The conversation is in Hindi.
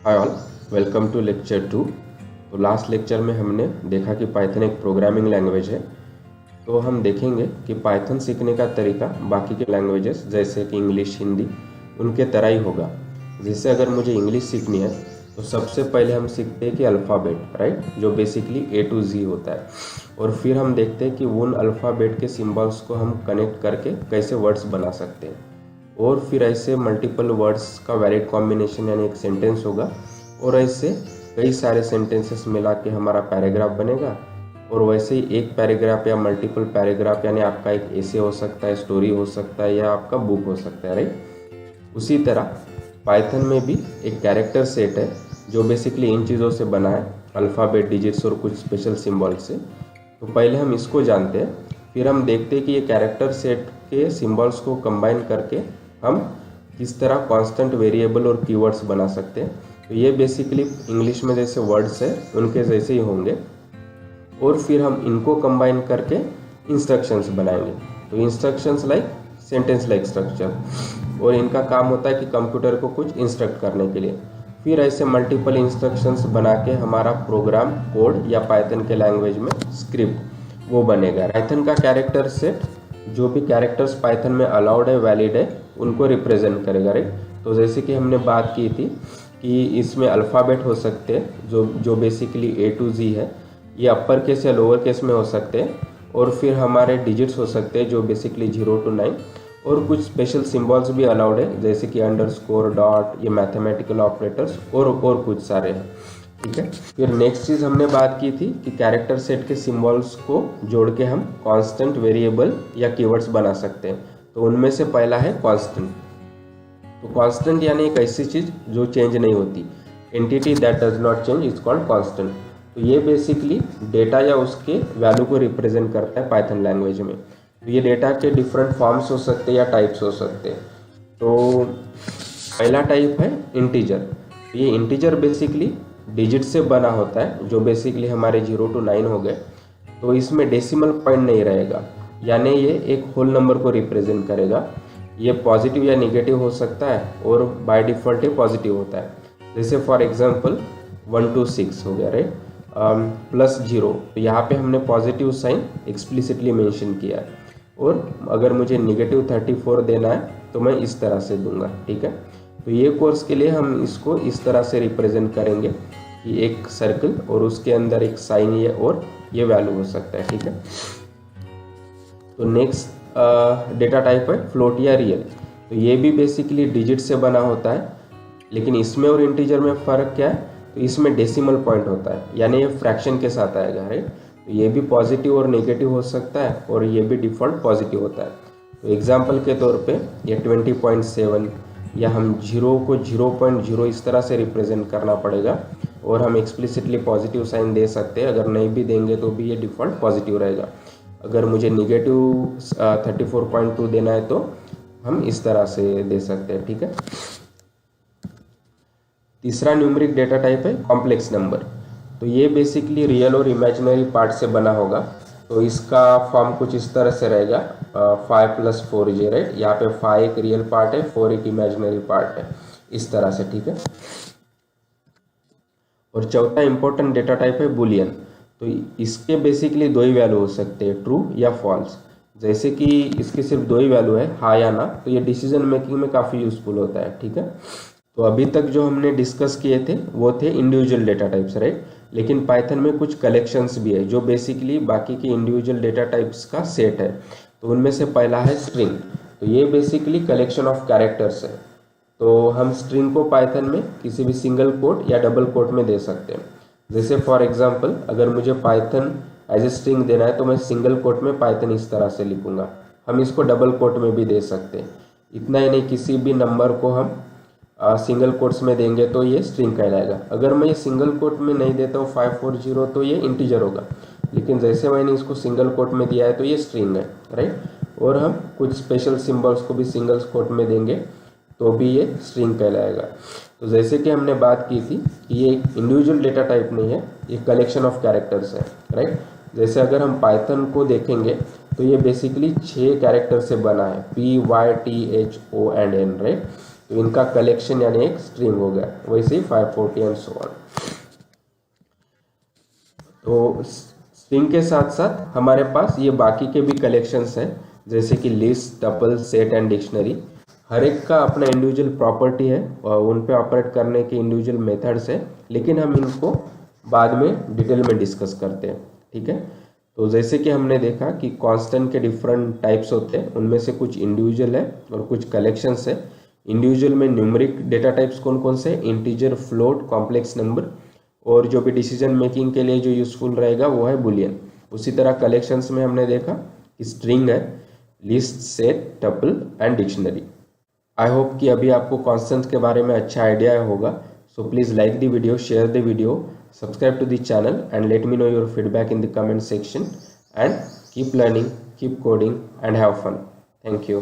Hi all, welcome to lecture 2। तो लास्ट लेक्चर में हमने देखा कि पाइथन एक प्रोग्रामिंग लैंग्वेज है। तो हम देखेंगे कि पाइथन सीखने का तरीका बाकी के लैंग्वेजेस जैसे कि इंग्लिश, हिंदी उनके तरह ही होगा। जैसे अगर मुझे इंग्लिश सीखनी है तो सबसे पहले हम सीखते हैं कि अल्फ़ाबेट, राइट, जो बेसिकली A to Z होता है। और फिर हम देखते हैं कि उन अल्फ़ाबेट के सिम्बल्स को हम कनेक्ट करके कैसे वर्ड्स बना सकते हैं। और फिर ऐसे मल्टीपल वर्ड्स का वैलिड कॉम्बिनेशन यानी एक सेंटेंस होगा, और ऐसे कई सारे सेंटेंसेस मिला के हमारा पैराग्राफ बनेगा। और वैसे ही एक पैराग्राफ या मल्टीपल पैराग्राफ यानी आपका एक एसे हो सकता है, स्टोरी हो सकता है, या आपका बुक हो सकता है, राइट। उसी तरह पाइथन में भी एक कैरेक्टर सेट है जो बेसिकली इन चीज़ों से बना है, अल्फ़ाबेट, डिजिट्स और कुछ स्पेशल सिंबल से। तो पहले हम इसको जानते हैं, फिर हम देखते हैं कि ये कैरेक्टर सेट के सिंबल्स को कंबाइन करके हम किस तरह कांस्टेंट वेरिएबल और कीवर्ड्स बना सकते हैं। तो ये बेसिकली इंग्लिश में जैसे वर्ड्स है उनके जैसे ही होंगे, और फिर हम इनको कंबाइन करके इंस्ट्रक्शंस बनाएंगे। तो instructions like sentence like structure, और इनका काम होता है कि कंप्यूटर को कुछ इंस्ट्रक्ट करने के लिए। फिर ऐसे मल्टीपल इंस्ट्रक्शंस बना के हमारा प्रोग्राम कोड या पाइथन के लैंग्वेज में स्क्रिप्ट वो बनेगा। पाइथन का कैरेक्टर सेट जो भी कैरेक्टर्स पाइथन में अलाउड है, वैलिड है, उनको रिप्रेजेंट करेगा, राइट। तो जैसे कि हमने बात की थी कि इसमें अल्फ़ाबेट हो सकते हैं जो बेसिकली A to Z है, ये अपर केस या लोअर केस में हो सकते हैं। और फिर हमारे डिजिट्स हो सकते हैं जो बेसिकली 0 to 9, और कुछ स्पेशल सिंबल्स भी अलाउड है जैसे कि अंडरस्कोर, डॉट, ये मैथमेटिकल ऑपरेटर्स और कुछ सारे हैं, ठीक है। फिर नेक्स्ट चीज़ हमने बात की थी कि कैरेक्टर सेट के सिंबल्स को जोड़ के हम कांस्टेंट वेरिएबल या कीवर्ड्स बना सकते हैं। तो उनमें से पहला है कांस्टेंट। तो कांस्टेंट यानी एक ऐसी चीज़ जो चेंज नहीं होती, entity that does not change is called constant. तो ये बेसिकली डेटा या उसके वैल्यू को रिप्रेजेंट करता है पाइथन लैंग्वेज में। तो ये डेटा के डिफरेंट फॉर्म्स हो सकते हैं या टाइप्स हो सकते हैं। तो पहला टाइप है इंटीजर। ये इंटीजर बेसिकली डिजिट से बना होता है, जो बेसिकली हमारे 0 to 9 हो गए। तो इसमें डेसिमल पॉइंट नहीं रहेगा, यानी ये एक होल नंबर को रिप्रेजेंट करेगा। ये पॉजिटिव या निगेटिव हो सकता है, और बाय डिफ़ॉल्ट ये पॉजिटिव होता है। जैसे फॉर एग्जांपल 1 to 6 हो गया, राइट, +0। तो यहाँ पे हमने पॉजिटिव साइन एक्सप्लिसिटली मेंशन किया है। और अगर मुझे निगेटिव 34 देना है तो मैं इस तरह से दूंगा, ठीक है। तो ये कोर्स के लिए हम इसको इस तरह से रिप्रेजेंट करेंगे कि एक सर्कल और उसके अंदर एक साइन ये और ये वैल्यू हो सकता है, ठीक है। तो नेक्स्ट डेटा टाइप है फ्लोट या रियल। तो ये भी बेसिकली डिजिट से बना होता है, लेकिन इसमें और इंटीजर में फ़र्क क्या है, तो इसमें डेसिमल पॉइंट होता है, यानी ये फ्रैक्शन के साथ आएगा, राइट। तो ये भी पॉजिटिव और नेगेटिव हो सकता है, और ये भी डिफ़ॉल्ट पॉजिटिव होता है। तो एग्जांपल के तौर पे ये 20.7, या हम 0 को 0.0 इस तरह से रिप्रेजेंट करना पड़ेगा, और हम एक्सप्लिसिटली पॉजिटिव साइन दे सकते हैं। अगर नहीं भी देंगे तो भी ये डिफ़ॉल्ट पॉजिटिव रहेगा। अगर मुझे निगेटिव 34.2 देना है तो हम इस तरह से दे सकते हैं, ठीक है। तीसरा न्यूमेरिक डेटा टाइप है कॉम्प्लेक्स नंबर। तो ये बेसिकली रियल और इमेजिनरी पार्ट से बना होगा। तो इसका फॉर्म कुछ इस तरह से रहेगा, 5 + 4j, राइट। यहाँ पे 5 एक रियल पार्ट है, 4 एक इमेजिनरी पार्ट है, इस तरह से, ठीक है। और चौथा इंपॉर्टेंट डेटा टाइप है बुलियन। तो इसके बेसिकली दो ही वैल्यू हो सकते हैं, ट्रू या फॉल्स। जैसे कि इसके सिर्फ दो ही वैल्यू है, हाँ या ना। तो ये डिसीजन मेकिंग में काफ़ी यूजफुल होता है, ठीक है। तो अभी तक जो हमने डिस्कस किए थे वो थे इंडिविजुअल डेटा टाइप्स, राइट। लेकिन पाइथन में कुछ कलेक्शंस भी है जो बेसिकली बाकी के इंडिविजुअल डेटा टाइप्स का सेट है। तो उनमें से पहला है स्ट्रिंग। तो ये बेसिकली कलेक्शन ऑफ कैरेक्टर्स है। तो हम स्ट्रिंग को पाइथन में किसी भी सिंगल कोट या डबल कोट में दे सकते हैं। जैसे फॉर एग्जांपल अगर मुझे पाइथन एज ए स्ट्रिंग देना है तो मैं सिंगल कोट में पाइथन इस तरह से लिखूंगा। हम इसको डबल कोट में भी दे सकते हैं। इतना ही नहीं, किसी भी नंबर को हम सिंगल कोट्स में देंगे तो ये स्ट्रिंग कहलाएगा। अगर मैं ये सिंगल कोट में नहीं देता हूँ 540 तो ये इंटीजर होगा, लेकिन जैसे मैंने इसको सिंगल कोट में दिया है तो ये स्ट्रिंग है, राइट। और हम कुछ स्पेशल सिंबल्स को भी सिंगल कोट में देंगे तो भी ये स्ट्रिंग कहलाएगा। तो जैसे कि हमने बात की थी कि ये इंडिविजुअल डेटा टाइप नहीं है, ये कलेक्शन ऑफ कैरेक्टर्स है, राइट। जैसे अगर हम पाइथन को देखेंगे तो ये बेसिकली 6 कैरेक्टर से बना है, P, Y, T, H, O and N, right. तो इनका कलेक्शन यानी एक स्ट्रिंग हो गया। वैसे ही 540 एंड सो ऑन। तो स्ट्रिंग के साथ साथ हमारे पास ये बाकी के भी कलेक्शंस हैं, जैसे कि list, tuple, set and dictionary. हर एक का अपना इंडिविजुअल प्रॉपर्टी है और उन पे ऑपरेट करने के इंडिविजुअल मेथड्स है, लेकिन हम इनको बाद में डिटेल में डिस्कस करते हैं। ठीक है, तो जैसे कि हमने देखा कि कांस्टेंट के डिफरेंट टाइप्स होते हैं, उनमें से कुछ इंडिविजुअल है और कुछ कलेक्शंस है। इंडिविजुअल में न्यूमेरिक डेटा टाइप्स कौन कौन से, इंटीजर, फ्लोट, कॉम्प्लेक्स नंबर, और जो भी डिसीजन मेकिंग के लिए जो यूजफुल रहेगा वो है बुलियन। उसी तरह कलेक्शंस में हमने देखा कि स्ट्रिंग है, list, set, tuple and dictionary. I hope कि अभी आपको कॉन्स्टेंट के बारे में अच्छा आइडिया होगा। So please like the video, share the video, subscribe to the channel and let me know your feedback in the comment section, and keep learning, keep coding and have fun. Thank you.